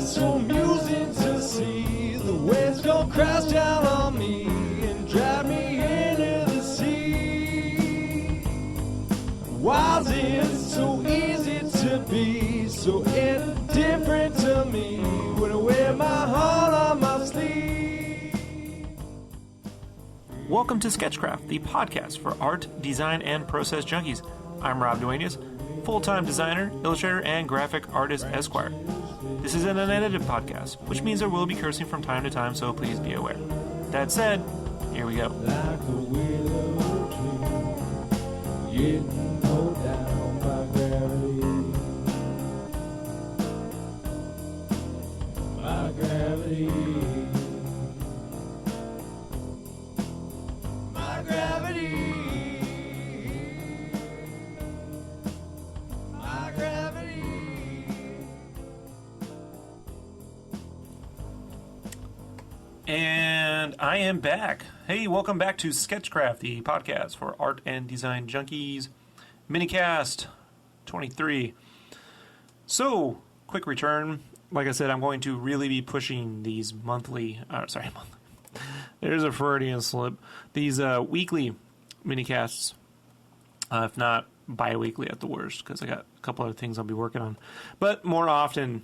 it's so amusing to see the waves go crash down on me and drag me into the sea. Why is it so easy to be so indifferent to me when I wear my heart on my sleeve? Welcome to Skechcraft, the podcast for art, design, and process junkies. I'm Rob Duenas, full-time designer, illustrator, and graphic artist esquire. This is an unedited podcast, which means there will be cursing from time to time, so please be aware. That said, here we go. Like a willow tree, getting pulled down by gravity. By gravity. By gravity. By gravity. And I am back. Hey, welcome back to Skechcraft, the podcast for art and design junkies. Minicast 23. So, quick return. Like I said, I'm going to really be pushing these monthly. There's a Freudian slip. These weekly minicasts, if not bi-weekly at the worst, because I got a couple other things I'll be working on. But more often,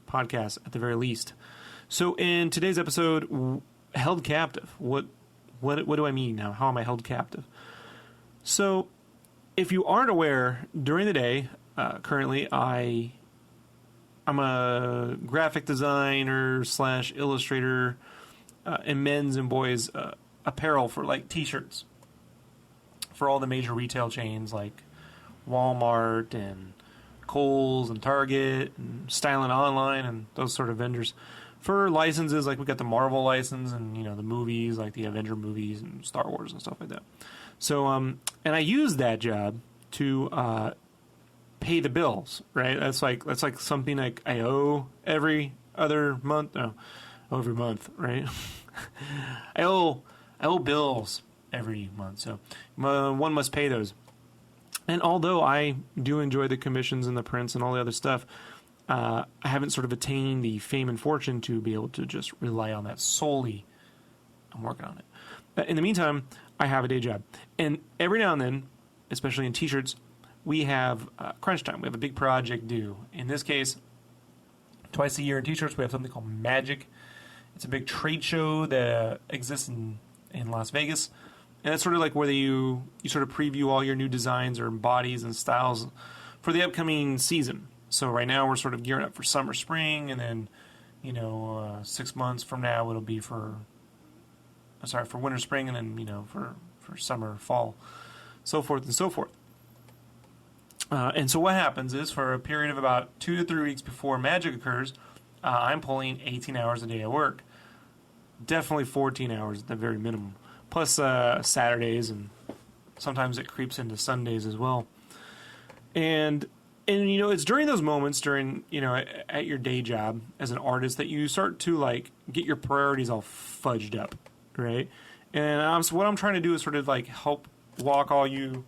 podcasts at the very least. So in today's episode, held captive. What do I mean now? How am I held captive? So, if you aren't aware, during the day, currently I'm a graphic designer / illustrator in men's and boys apparel for like t-shirts for all the major retail chains like Walmart and Kohl's and Target and Stylin' Online and those sort of vendors. For licenses, like we got the Marvel license and, you know, the movies, like the Avenger movies and Star Wars and stuff like that. So, and I use that job to pay the bills, right? That's like something like I owe every other month. No, every month, right? I owe bills every month, so one must pay those. And although I do enjoy the commissions and the prints and all the other stuff, I haven't sort of attained the fame and fortune to be able to just rely on that solely. I'm working on it. In the meantime, I have a day job. And every now and then, especially in t-shirts, we have crunch time. We have a big project due. In this case, twice a year in t-shirts, we have something called Magic. It's a big trade show that exists in Las Vegas. And it's sort of like where you sort of preview all your new designs or bodies and styles for the upcoming season. So right now we're sort of gearing up for summer, spring, and then, 6 months from now it'll be for winter, spring, and then, for summer, fall, so forth and so forth. And so what happens is for a period of about 2 to 3 weeks before Magic occurs, I'm pulling 18 hours a day at work. Definitely 14 hours at the very minimum. Plus Saturdays, and sometimes it creeps into Sundays as well. And it's during those moments, at your day job as an artist, that you start to like get your priorities all fudged up, right? And so what I'm trying to do is sort of like help walk all you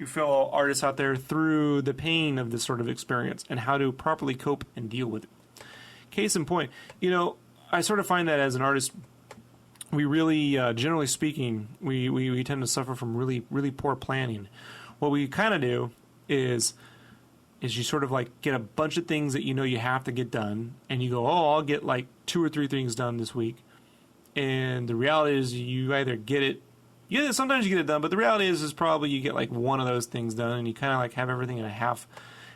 fellow artists out there through the pain of this sort of experience and how to properly cope and deal with it. Case in point, I sort of find that as an artist, we really, generally speaking, we tend to suffer from really, really poor planning. What we kind of do is you sort of like get a bunch of things that you have to get done, and you go, I'll get like 2 or 3 things done this week. And the reality is you either get it, sometimes you get it done, but the reality is probably you get like one of those things done, and you kind of like have everything in a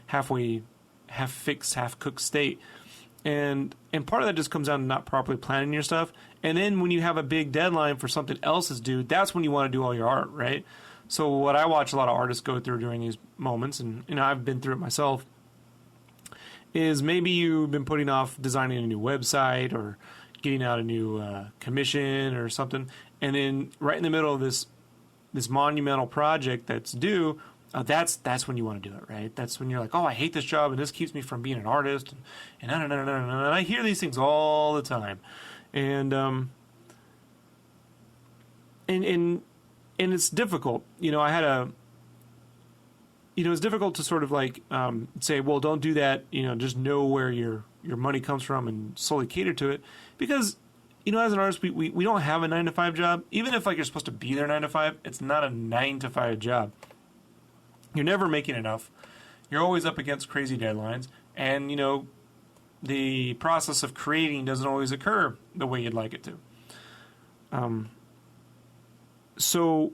halfway, half fixed, half cooked state. And part of that just comes down to not properly planning your stuff. And then when you have a big deadline for something else is due, that's when you want to do all your art, right? So what I watch a lot of artists go through during these moments, and I've been through it myself, is maybe you've been putting off designing a new website or getting out a new commission or something, and then right in the middle of this monumental project that's due, that's when you want to do it, right? That's when you're like, I hate this job, and this keeps me from being an artist, and I hear these things all the time, and it's difficult. It's difficult to sort of like say, well, don't do that. Just know where your your money comes from and slowly cater to it. Because, you know, as an artist, we don't have a 9-to-5 job. Even if, like, you're supposed to be there 9 to 5, it's not a 9-to-5 job. You're never making enough. You're always up against crazy deadlines. And, you know, the process of creating doesn't always occur the way you'd like it to. So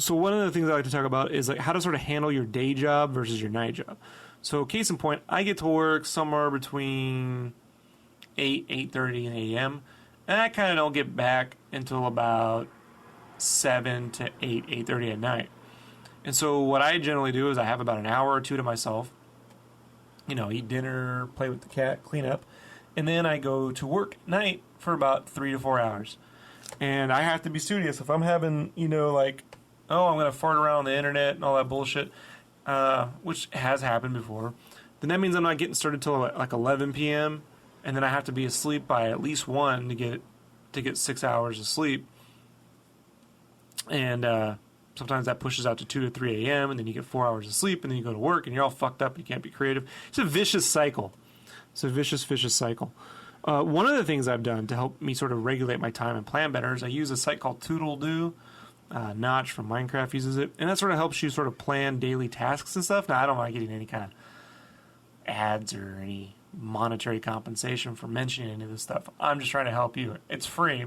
one of the things I like to talk about is like how to sort of handle your day job versus your night job. So case in point, I get to work somewhere between 8:30 a.m. and I kind of don't get back until about 7 to 8:30 at night. And so what I generally do is I have about an hour or two to myself. You know, eat dinner, play with the cat, clean up, and then I go to work at night for about 3 to 4 hours. And I have to be studious. If I'm having, you know, like, oh, I'm going to fart around on the internet and all that bullshit, which has happened before, then that means I'm not getting started till like 11 p.m. And then I have to be asleep by at least 1 to get 6 hours of sleep. And sometimes that pushes out to 2 to 3 a.m. and then you get 4 hours of sleep and then you go to work and you're all fucked up and you can't be creative. It's a vicious cycle. It's a vicious cycle. One of the things I've done to help me sort of regulate my time and plan better is I use a site called ToodleDo. Notch from Minecraft uses it. And that sort of helps you sort of plan daily tasks and stuff. Now, I don't mind getting any kind of ads or any monetary compensation for mentioning any of this stuff. I'm just trying to help you. It's free.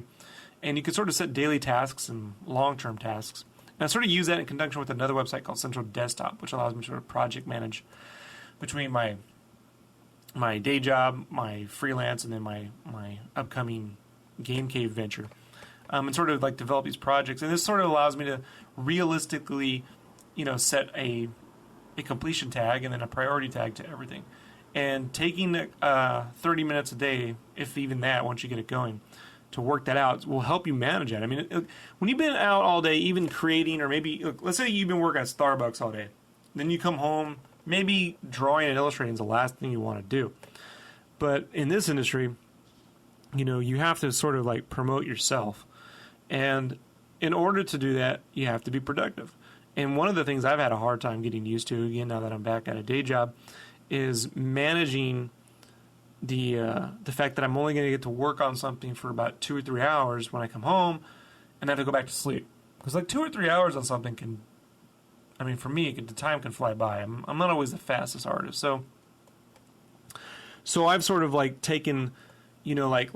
And you can sort of set daily tasks and long-term tasks. And I sort of use that in conjunction with another website called Central Desktop, which allows me to sort of project manage between my day job, my freelance, and then my upcoming Game Cave venture. And sort of like develop these projects. And this sort of allows me to realistically, you know, set a completion tag and then a priority tag to everything. And taking 30 minutes a day, if even that, once you get it going, to work that out will help you manage it. I mean, when you've been out all day, even creating, or maybe, look, let's say you've been working at Starbucks all day. Then you come home, maybe drawing and illustrating is the last thing you want to do. But in this industry, you know, you have to sort of like promote yourself. And in order to do that, you have to be productive. And one of the things I've had a hard time getting used to, again, now that I'm back at a day job, is managing the fact that I'm only going to get to work on something for about 2 or 3 hours when I come home and I have to go back to sleep. Because like 2 or 3 hours on something can, I mean, for me, the time can fly by. I'm not always the fastest artist. So I've sort of like taken, you know, like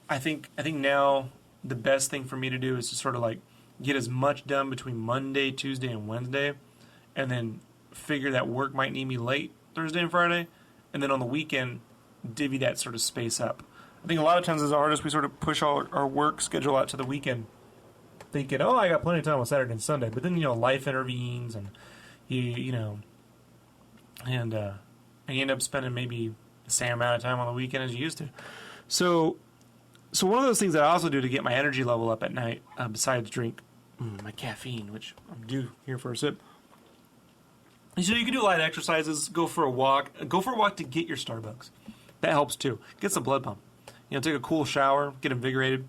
I think now the best thing for me to do is to sort of like get as much done between Monday, Tuesday, and Wednesday, and then figure that work might need me late Thursday and Friday, and then on the weekend, divvy that sort of space up. I think a lot of times as artists, we sort of push our work schedule out to the weekend, thinking, oh, I got plenty of time on Saturday and Sunday, but then, you know, life intervenes, and you know, and you end up spending maybe the same amount of time on the weekend as you used to. So one of those things that I also do to get my energy level up at night, besides drink my caffeine, which I'm due here for a sip. So you can do light exercises, go for a walk to get your Starbucks. That helps too. Gets the blood pump. You know, take a cool shower, get invigorated,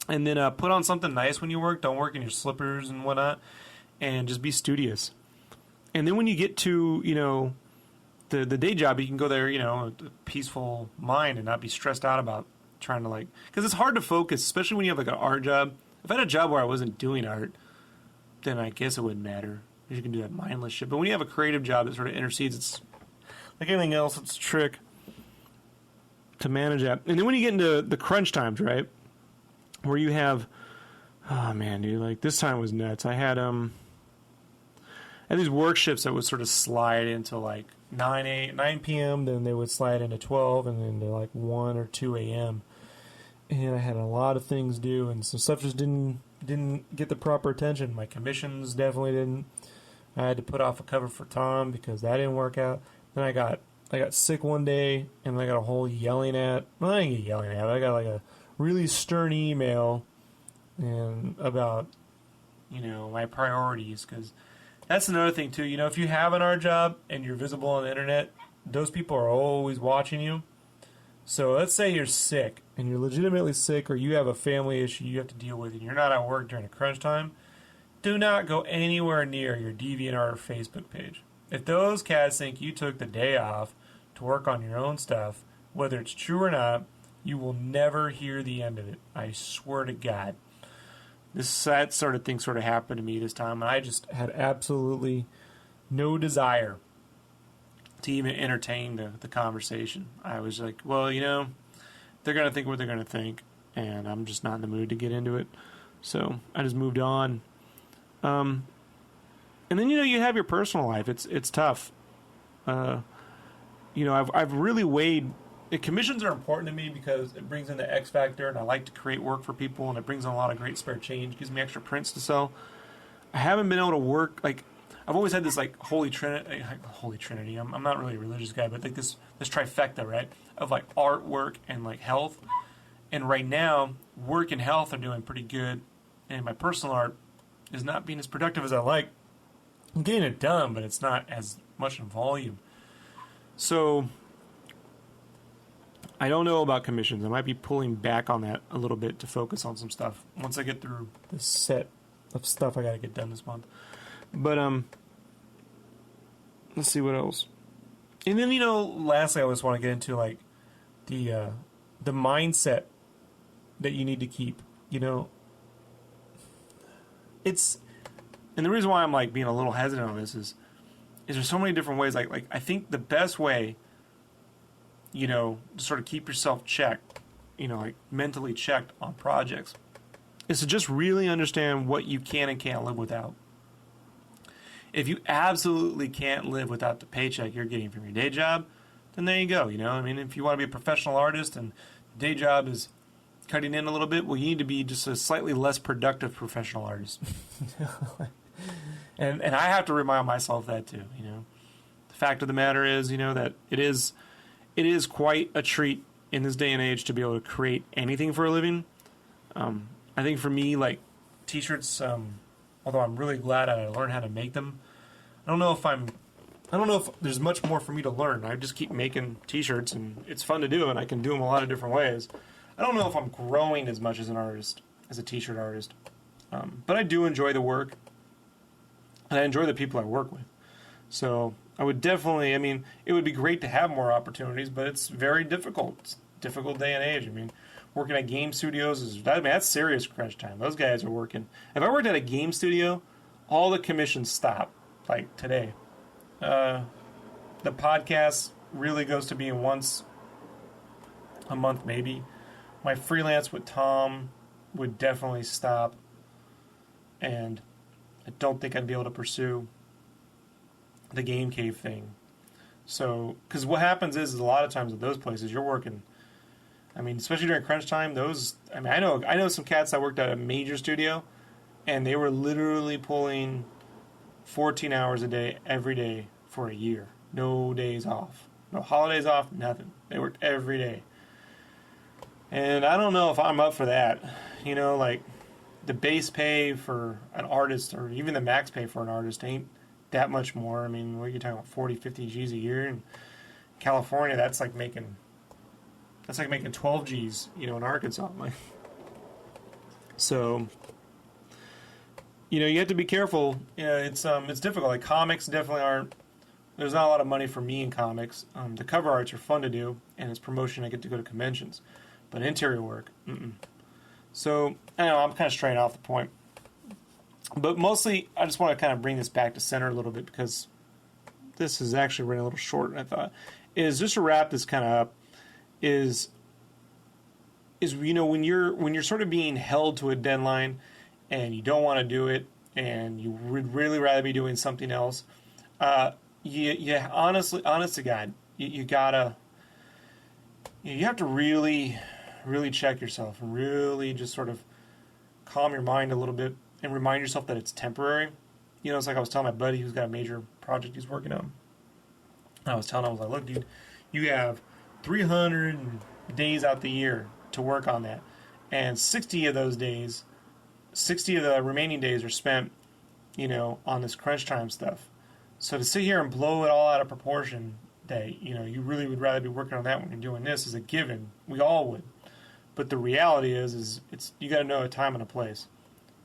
and then put on something nice when you work. Don't work in your slippers and whatnot, and just be studious. And then when you get to, you know, the day job, you can go there, you know, with a peaceful mind and not be stressed out about trying to like, because it's hard to focus, especially when you have like an art job. If I had a job where I wasn't doing art, then I guess it wouldn't matter. You can do that mindless shit. But when you have a creative job that sort of intercedes, it's like anything else, it's a trick to manage that. And then when you get into the crunch times, right, where you have, oh man, dude, like this time was nuts. I had these work shifts that would sort of slide into like 9 p.m., then they would slide into 12, and then to like 1 or 2 a.m. And I had a lot of things due, and some stuff just didn't get the proper attention. My commissions definitely didn't. I had to put off a cover for Tom because that didn't work out. Then I got sick one day, and I got a whole yelling at. Well, I didn't get yelling at. I got like a really stern email and about, you know, my priorities, because that's another thing too. You know, if you have an art job and you're visible on the internet, those people are always watching you. So let's say you're sick, and you're legitimately sick, or you have a family issue you have to deal with, and you're not at work during a crunch time. Do not go anywhere near your DeviantArt Facebook page. If those cats think you took the day off to to work on your own stuff, whether it's true or not, you will never hear the end of it. I swear to God. That sort of thing sort of happened to me this time, and I just had absolutely no desire to even entertain the conversation. I was like, well, they're going to think what they're going to think, and I'm just not in the mood to get into it. So I just moved on. And then, you have your personal life. It's tough. I've really weighed. Commissions are important to me because it brings in the X factor, and I like to create work for people, and it brings in a lot of great spare change, gives me extra prints to sell. I haven't been able to work, I've always had this, holy trinity. I'm not really a religious guy, but, this trifecta, right, of, artwork and, health. And right now, work and health are doing pretty good, and my personal art is not being as productive as I like. I'm getting it done, but it's not as much in volume. So I don't know about commissions. I might be pulling back on that a little bit to focus on some stuff once I get through this set of stuff I got to get done this month. But let's see what else. And then lastly, I just want to get into the mindset that you need to keep. It's, and the reason why I'm being a little hesitant on this is there's so many different ways. I think the best way, to sort of keep yourself checked, mentally checked on projects, is to just really understand what you can and can't live without. If you absolutely can't live without the paycheck you're getting from your day job, then there you go. If you want to be a professional artist and the day job is cutting in a little bit, well, you need to be just a slightly less productive professional artist. and I have to remind myself that too. The fact of the matter is, that it is quite a treat in this day and age to be able to create anything for a living. I think for me, t-shirts, although I'm really glad I learned how to make them, I don't know if there's much more for me to learn. I just keep making t-shirts, and it's fun to do, and I can do them a lot of different ways. I don't know if I'm growing as much as an artist, as a t-shirt artist. But I do enjoy the work, and I enjoy the people I work with. So I would definitely, it would be great to have more opportunities, but it's very difficult. It's a difficult day and age. Working at game studios that's serious crunch time. Those guys are working. If I worked at a game studio, all the commissions stop, like today. The podcast really goes to being once a month, maybe. My freelance with Tom would definitely stop, and I don't think I'd be able to pursue the Game Cave thing. So, because what happens is a lot of times at those places, you're working, especially during crunch time, I know some cats that worked at a major studio, and they were literally pulling 14 hours a day every day for a year. No days off. No holidays off, nothing. They worked every day. And I don't know if I'm up for that. The base pay for an artist, or even the max pay for an artist, ain't that much more. What are you talking about, 40, 50 G's a year? In California, that's like making 12 G's, in Arkansas. So, you have to be careful. It's difficult. Comics definitely aren't. There's not a lot of money for me in comics. The cover arts are fun to do, and it's promotion. I get to go to conventions. But interior work, So, I know I'm kind of straying off the point. But mostly, I just want to kind of bring this back to center a little bit, because this is actually running a little short, and I thought, is just to wrap this kind of up, is when you're sort of being held to a deadline, and you don't want to do it, and you would really rather be doing something else, honest to God, you gotta, you have to really check yourself and really just sort of calm your mind a little bit and remind yourself that it's temporary. It's like I was telling my buddy who's got a major project he's working on. I was telling him, look, dude, you have 300 days out the year to work on that. And 60 of the remaining days are spent, on this crunch time stuff. So to sit here and blow it all out of proportion, that, you really would rather be working on that when you're doing this, is a given. We all would. But the reality is it's you got to know a time and a place,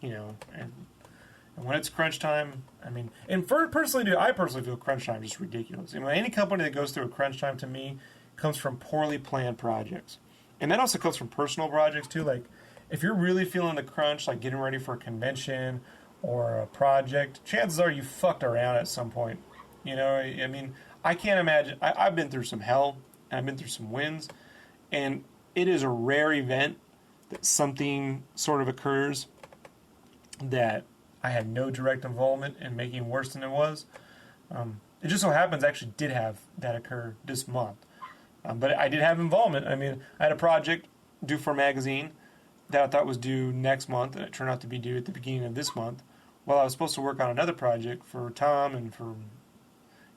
and And when it's crunch time, I mean, and personally, I personally feel crunch time is just ridiculous. I mean, any company that goes through a crunch time to me comes from poorly planned projects. And that also comes from personal projects too. Like, if you're really feeling the crunch, like getting ready for a convention or a project, chances are you fucked around at some point. You know, I mean, I can't imagine. I've been through some hell, and I've been through some wins, and it is a rare event that something sort of occurs that I had no direct involvement in making worse than it was. It just so happens I actually did have that occur this month. But I did have involvement. I mean, I had a project due for a magazine that I thought was due next month, and it turned out to be due at the beginning of this month. Well, I was supposed to work on another project for Tom and for,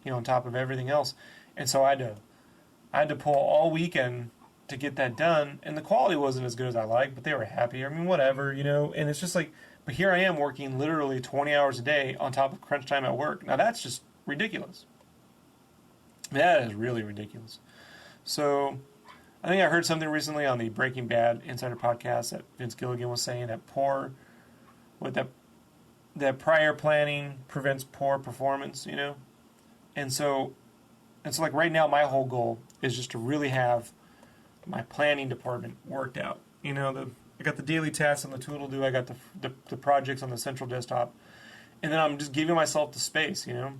you know, on top of everything else. And so I had to pull all weekend to get that done, and the quality wasn't as good as I liked, but they were happy. I mean, whatever, you know, and it's just like, but here I am working literally 20 hours a day on top of crunch time at work. Now that's just ridiculous. That is really ridiculous. So I think I heard something recently on the Breaking Bad Insider podcast that Vince Gilligan was saying that prior planning prevents poor performance, you know? And so like right now my whole goal is just to really have my planning department worked out. You know, I got the daily tasks on the tool to do, I got the projects on the central desktop, and then I'm just giving myself the space, you know,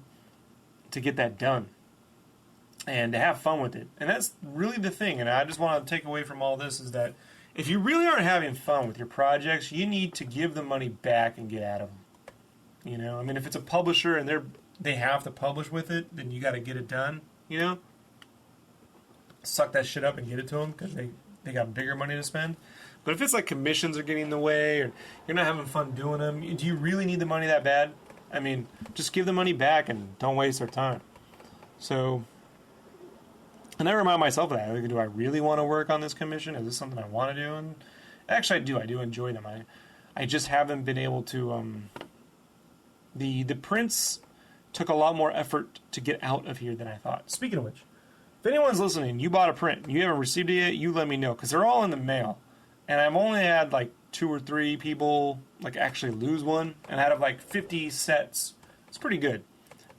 to get that done and to have fun with it. And that's really the thing, and I just want to take away from all this is that if you really aren't having fun with your projects, you need to give the money back and get out of them. You know, I mean, if it's a publisher and they have to publish with it, then you got to get it done, you know? Suck that shit up and get it to them because they got bigger money to spend. But if it's like commissions are getting in the way or you're not having fun doing them, do you really need the money that bad? I mean, just give the money back and don't waste our time. So, and I remind myself of that. Like, do I really want to work on this commission? Is this something I want to do? And actually, I do. I do enjoy them. I just haven't been able to. The prints took a lot more effort to get out of here than I thought. Speaking of which, if anyone's listening, you bought a print, you haven't received it yet, you let me know because they're all in the mail. And I've only had like 2 or 3 people like actually lose one, and out of like 50 sets, it's pretty good.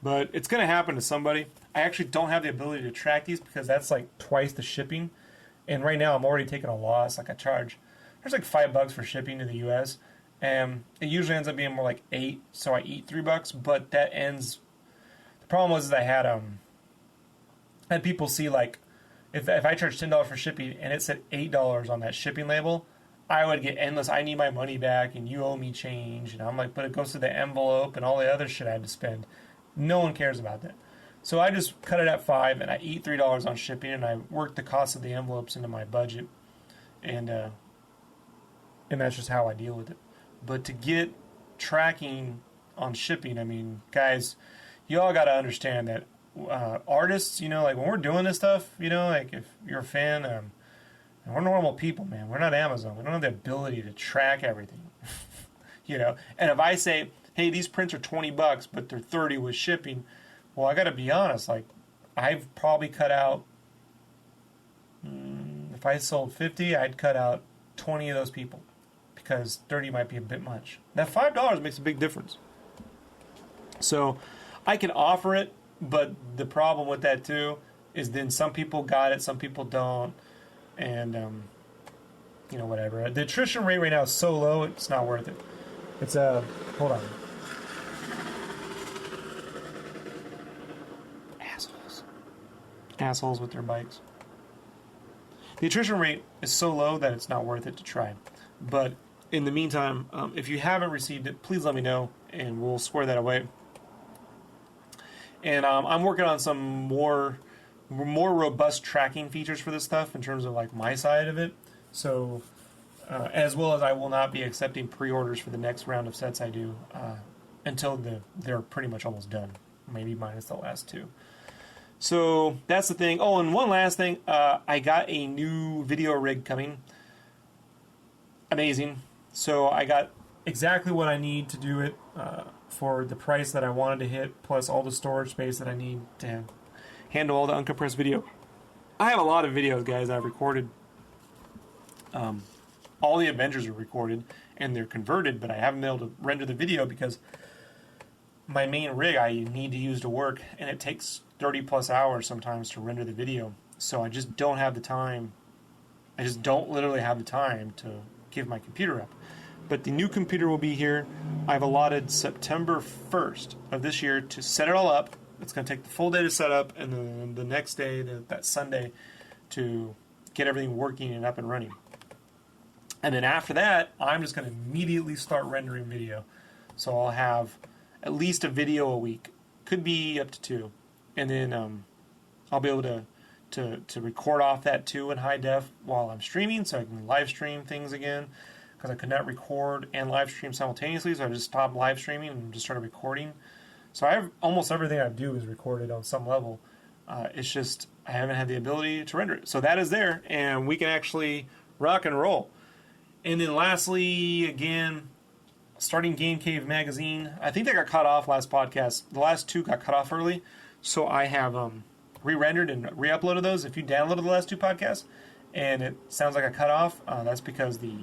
But it's going to happen to somebody. I actually don't have the ability to track these because that's like twice the shipping. And right now I'm already taking a loss. Like there's like $5 for shipping to the U.S. And it usually ends up being more like 8, so I eat $3. But that ends. The problem was I had people see like if I charged $10 for shipping and it said $8 on that shipping label, I would get endless. I need my money back and you owe me change. And I'm like, but it goes to the envelope and all the other shit I had to spend. No one cares about that. So I just cut it at $5 and I eat $3 on shipping and I work the cost of the envelopes into my budget. And that's just how I deal with it. But to get tracking on shipping, I mean, guys, you all got to understand that artists, you know, like when we're doing this stuff, you know, like if you're a fan, we're normal people, man. We're not Amazon. We don't have the ability to track everything, you know. And if I say, hey, these prints are $20, but they're $30 with shipping, well, I got to be honest. Like, I've probably cut out. If I sold 50, I'd cut out 20 of those people because 30 might be a bit much. That $5 makes a big difference. So, I can offer it. But the problem with that, too, is then some people got it, some people don't, and, you know, whatever. The attrition rate right now is so low, it's not worth it. It's, hold on. Assholes with their bikes. The attrition rate is so low that it's not worth it to try. But in the meantime, if you haven't received it, please let me know, and we'll square that away. And I'm working on some more robust tracking features for this stuff in terms of like my side of it. So as well as I will not be accepting pre-orders for the next round of sets I do until they're pretty much almost done, maybe minus the last 2. So that's the thing. Oh, and one last thing, I got a new video rig coming. Amazing. So I got exactly what I need to do it. For the price that I wanted to hit, plus all the storage space that I need to handle all the uncompressed video. I have a lot of videos, guys, I've recorded. All the Avengers are recorded, and they're converted, but I haven't been able to render the video because my main rig I need to use to work, and it takes 30 plus hours sometimes to render the video. So I just don't have the time. I just don't literally have the time to give my computer up. But the new computer will be here. I've allotted September 1st of this year to set it all up. It's going to take the full day to set up, and then the next day, that Sunday, to get everything working and up and running. And then after that, I'm just going to immediately start rendering video. So I'll have at least a video a week. Could be up to 2. And then I'll be able to record off that too in high def while I'm streaming, so I can live stream things again, because I could not record and live stream simultaneously, so I just stopped live streaming and just started recording. So I have almost everything I do is recorded on some level. It's just I haven't had the ability to render it. So that is there, and we can actually rock and roll. And then lastly, again, starting Game Cave magazine. I think they got cut off last podcast. The last 2 got cut off early, so I have re-rendered and re-uploaded those. If you downloaded the last 2 podcasts and it sounds like I cut off, that's because the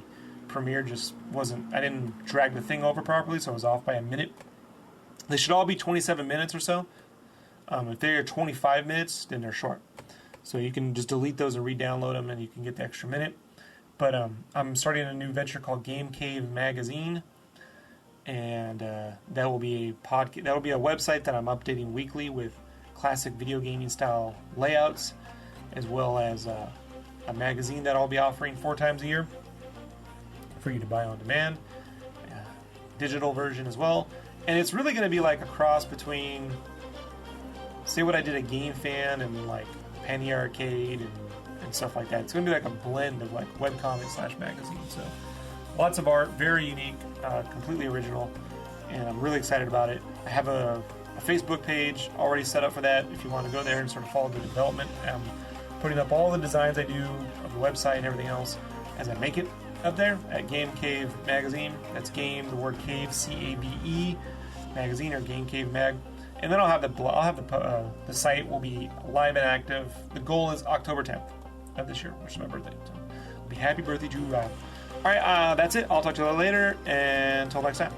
Premiere just wasn't, I didn't drag the thing over properly, so it was off by a minute. They should all be 27 minutes or so. If they're 25 minutes, then they're short. So you can just delete those and re-download them, and you can get the extra minute. But I'm starting a new venture called Game Cave Magazine, and that will be a website that I'm updating weekly with classic video gaming style layouts, as well as a magazine that I'll be offering 4 times a year for you to buy on demand, digital version as well. And it's really going to be like a cross between, say what I did at Game Fan and like Penny Arcade and stuff like that. It's going to be like a blend of like webcomic / magazine. So lots of art, very unique, completely original, and I'm really excited about it. I have a Facebook page already set up for that if you want to go there and sort of follow the development. I'm putting up all the designs I do of the website and everything else as I make it up there at Game Cave Magazine. That's game, the word cave, CAVE, magazine, or Game Cave Mag. And then I'll have the site will be live and active. The goal is October 10th of this year, which is my birthday. So it'll be happy birthday to Rob. All right, that's it. I'll talk to you later, and until next time.